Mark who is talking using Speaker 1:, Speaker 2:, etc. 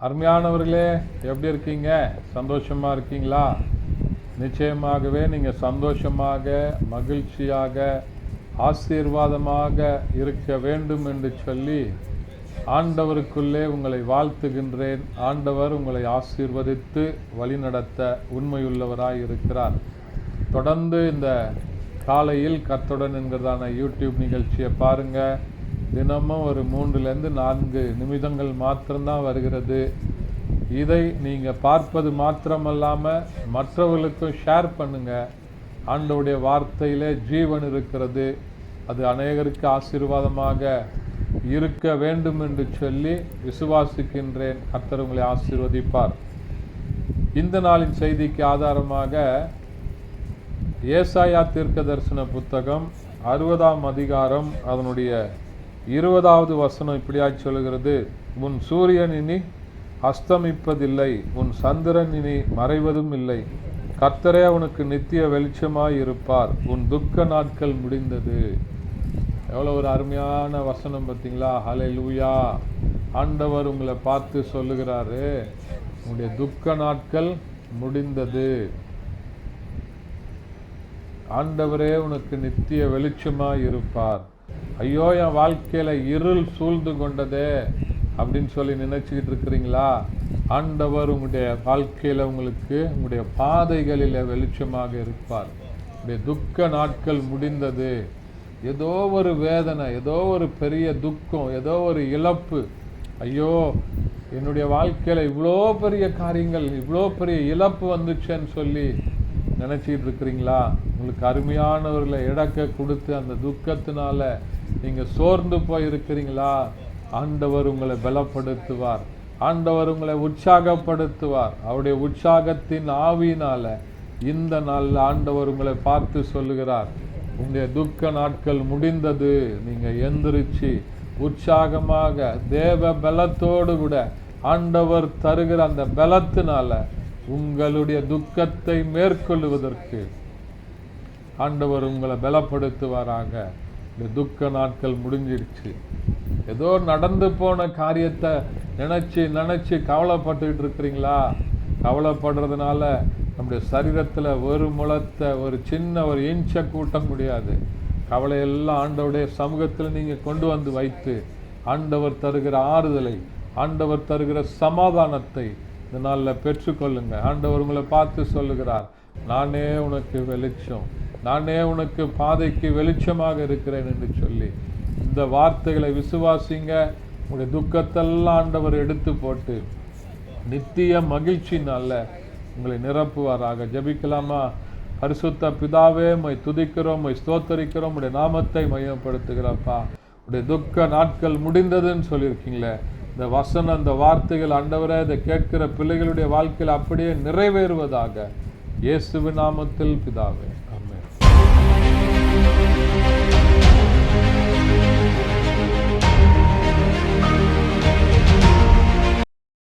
Speaker 1: அருமையானவர்களே, எப்படி இருக்கீங்க? சந்தோஷமா இருக்கீங்களா? நிச்சயமாகவே நீங்கள் சந்தோஷமாக, மகிழ்ச்சியாக, ஆசீர்வாதமாக இருக்க வேண்டும் என்று சொல்லி ஆண்டவருக்குள்ளே உங்களை வாழ்த்துகின்றேன். ஆண்டவர் உங்களை ஆசீர்வதித்து வழிநடத்த உண்மையுள்ளவராய் இருக்கிறார். தொடர்ந்து இந்த காலையில் கர்த்தருடன் என்கிறதான யூடியூப் நிகழ்ச்சியை பாருங்கள். தினமும் ஒரு 3-4 நிமிடங்கள் மாத்திரம்தான் வருகிறது. இதை நீங்கள் பார்ப்பது மாத்திரமல்லாமல் மற்றவர்களுக்கும் ஷேர் பண்ணுங்கள். ஆண்டவருடைய வார்த்தையிலே ஜீவன் இருக்கிறது. அது அநேகருக்கு ஆசீர்வாதமாக இருக்க வேண்டும் என்று சொல்லி விசுவாசிக்கின்றேன். கர்த்தர் உங்களை ஆசீர்வதிப்பார். இந்த நாளின் செய்திக்கு ஆதாரமாக ஏசாயா தீர்க்க தரிசன புத்தகம் 60ஆம் அதிகாரம் அதனுடைய 20வது வசனம் இப்படியாய் சொல்லுகிறது. உன் சூரியன் இனி அஸ்தமிப்பதில்லை, உன் சந்திரன் இனி மறைவதும் இல்லை. கர்த்தரே உனக்கு நித்திய வெளிச்சமாய் இருப்பார். உன் துக்க நாட்கள் முடிந்தது. எவ்வளோ ஒரு அருமையான வசனம் பார்த்தீங்களா? ஹல்லேலூயா. ஆண்டவர் உங்களை பார்த்து சொல்லுகிறாரு, உங்களுடைய துக்க நாட்கள் முடிந்தது. ஆண்டவரே உனக்கு நித்திய வெளிச்சமாய் இருப்பார். ஐயோ, என் வாழ்க்கையில இருள் சூழ்ந்து கொண்டதே அப்படின்னு சொல்லி நினைச்சுக்கிட்டு இருக்கிறீங்களா? ஆண்டவர் உங்களுடைய வாழ்க்கையில உங்களுக்கு உங்களுடைய பாதைகளில் வெளிச்சமாக இருப்பார். உங்களுடைய துக்க நாட்கள் முடிந்தது. ஏதோ ஒரு வேதனை, ஏதோ ஒரு பெரிய துக்கம், ஏதோ ஒரு இழப்பு, ஐயோ என்னுடைய வாழ்க்கையில இவ்வளோ பெரிய காரியங்கள், இவ்வளோ பெரிய இழப்பு வந்துச்சேன்னு சொல்லி நினைச்சிட்டு இருக்கிறீங்களா? உங்களுக்கு அருமையானவர்களை இழக்க கொடுத்து அந்த துக்கத்தினால நீங்க சோர்ந்து போய் இருக்கிறீங்களா? ஆண்டவர் உங்களை பலப்படுத்துவார். ஆண்டவர் உங்களை உற்சாகப்படுத்துவார். அவருடைய உற்சாகத்தின் ஆவியினால இந்த நாளில் ஆண்டவர் உங்களை பார்த்து சொல்லுகிறார், உங்களுடைய துக்க நாட்கள் முடிந்தது. நீங்க எந்திரிச்சு உற்சாகமாக தேவ பலத்தோடு கூட ஆண்டவர் தருகிற அந்த பலத்தினால உங்களுடைய துக்கத்தை மேற்கொள்வதற்கு ஆண்டவர் உங்களை பலப்படுத்துவாராக. இந்த துக்க நாட்கள் முடிஞ்சிடுச்சு. ஏதோ நடந்து போன காரியத்தை நினைச்சு கவலைப்பட்டுக்கிட்டு இருக்கிறீங்களா? கவலைப்படுறதுனால நம்முடைய சரீரத்தில் ஒரு முளத்தை, ஒரு சின்ன ஒரு இன்ச்சை கூட்ட முடியாது. கவலையெல்லாம் ஆண்டவருடைய சமூகத்தில் நீங்கள் கொண்டு வந்து வைத்து ஆண்டவர் தருகிற ஆறுதலை, ஆண்டவர் தருகிற சமாதானத்தை இந்த நாளில் பெற்றுக்கொள்ளுங்க. ஆண்டவர் உங்களை பார்த்து சொல்லுகிறார், நானே உனக்கு வெளிச்சம், நானே உனக்கு பாதைக்கு வெளிச்சமாக இருக்கிறேன் என்று சொல்லி இந்த வார்த்தைகளை விசுவாசிங்க. உங்களுடைய துக்கத்தெல்லாம் ஆண்டவர் எடுத்து போட்டு நித்திய மகிழ்ச்சினால உங்களை நிரப்புவாராக. ஜெபிக்கலாமா? பரிசுத்த பிதாவே, உம்மை துதிக்கிறோம், உம்மை ஸ்தோத்தரிக்கிறோம், உடைய நாமத்தை மையப்படுத்துகிறப்பா. உடைய துக்க நாட்கள் முடிந்ததுன்னு சொல்லியிருக்கீங்களே, இந்த வசனம், இந்த வார்த்தைகள் ஆண்டவரே இதை கேட்கிற பிள்ளைகளுடைய வாழ்க்கையில் அப்படியே நிறைவேறுவதாக. இயேசுவின் நாமத்தில் பிதாவே, ஆமென்.